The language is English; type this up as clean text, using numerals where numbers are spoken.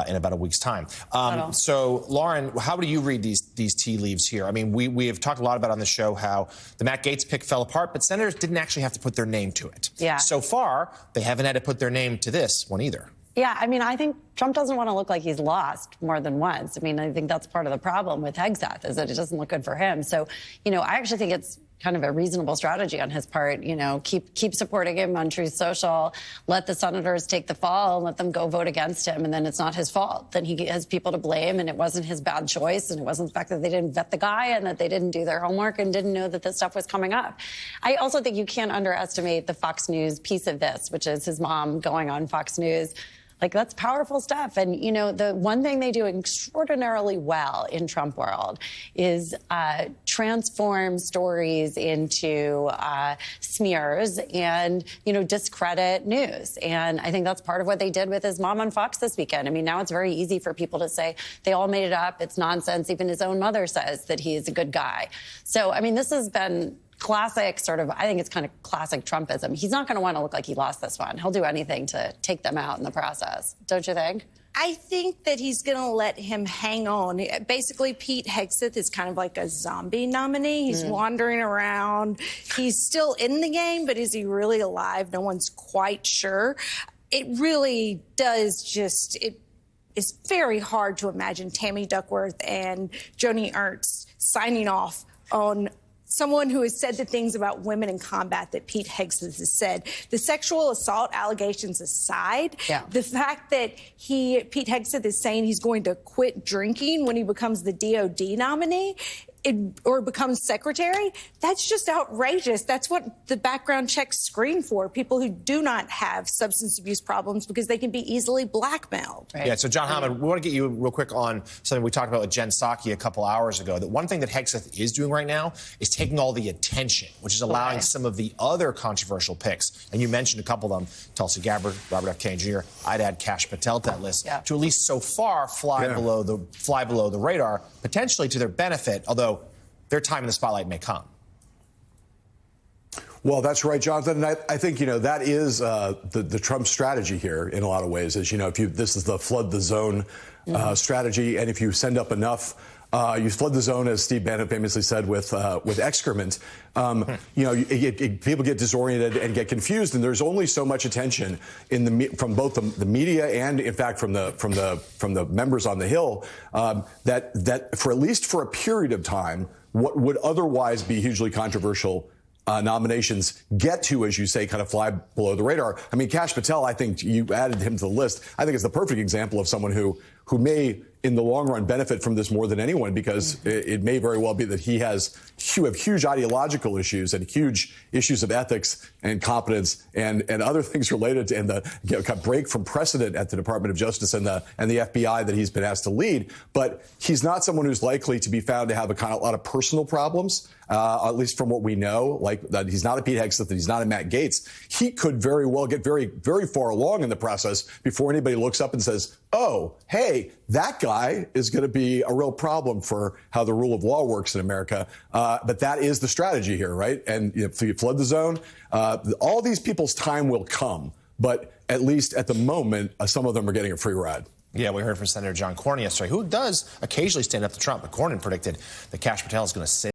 in about a week's time. So, Lauren, how do you read these tea leaves here? I mean, we have talked a lot about on the show how the Matt Gaetz pick fell apart, but senators didn't actually have to put their name to it. Yeah. So far, they haven't had to put their name to this one either. Yeah, I mean, I think Trump doesn't want to look like he's lost more than once. I mean, I think that's part of the problem with Hegseth is that it doesn't look good for him. So, I actually think it's kind of a reasonable strategy on his part. Keep supporting him on Truth Social, let the senators take the fall and let them go vote against him. And then it's not his fault. Then he has people to blame and it wasn't his bad choice. And it wasn't the fact that they didn't vet the guy and that they didn't do their homework and didn't know that this stuff was coming up. I also think you can't underestimate the Fox News piece of this, which is his mom going on Fox News. Like, that's powerful stuff. And, the one thing they do extraordinarily well in Trump world is transform stories into smears and, discredit news. And I think that's part of what they did with his mom on Fox this weekend. I mean, now it's very easy for people to say they all made it up. It's nonsense. Even his own mother says that he is a good guy. So, I mean, this has been classic I think it's kind of classic Trumpism. He's not going to want to look like he lost this one. He'll do anything to take them out in the process. Don't you think? I think that he's going to let him hang on. Basically, Pete Hegseth is kind of like a zombie nominee. He's wandering around. He's still in the game, but is he really alive? No one's quite sure. It really does it's very hard to imagine Tammy Duckworth and Joni Ernst signing off on someone who has said the things about women in combat that Pete Hegseth has said. The sexual assault allegations aside, the fact that Pete Hegseth is saying he's going to quit drinking when he becomes the DOD nominee or becomes secretary, that's just outrageous. That's what the background checks screen for, people who do not have substance abuse problems because they can be easily blackmailed. Right? Yeah, so John Hammond, we want to get you real quick on something we talked about with Jen Psaki a couple hours ago, that one thing that Hegseth is doing right now is taking all the attention, which is allowing some of the other controversial picks, and you mentioned a couple of them, Tulsi Gabbard, Robert F. Kennedy Jr., I'd add Kash Patel to that list, to at least so far fly below the radar, potentially to their benefit, although their time in the spotlight may come. Well, that's right, Jonathan. And I think, that is the Trump strategy here in a lot of ways. Is, this is the flood the zone strategy. And if you send up enough, you flood the zone, as Steve Bannon famously said, with excrement. People get disoriented and get confused. And there's only so much attention from both the media and, in fact, from the members on the Hill that for at least for a period of time, what would otherwise be hugely controversial nominations get to, as you say, kind of fly below the radar. I mean, Kash Patel, I think you added him to the list. I think it's the perfect example of someone who may, in the long run, benefit from this more than anyone, because it may very well be that he have huge ideological issues and huge issues of ethics and competence and other things related to, and the break from precedent at the Department of Justice and the FBI that he's been asked to lead. But he's not someone who's likely to be found to have a lot of personal problems, at least from what we know, like that he's not a Pete Hegseth, that he's not a Matt Gaetz. He could very well get very, very far along in the process before anybody looks up and says, oh, hey, that guy is going to be a real problem for how the rule of law works in America. But that is the strategy here, right? And if you flood the zone, all these people's time will come. But at least at the moment, some of them are getting a free ride. Yeah, we heard from Senator John Cornyn yesterday, who does occasionally stand up to Trump. But Cornyn predicted that Kash Patel is going to sit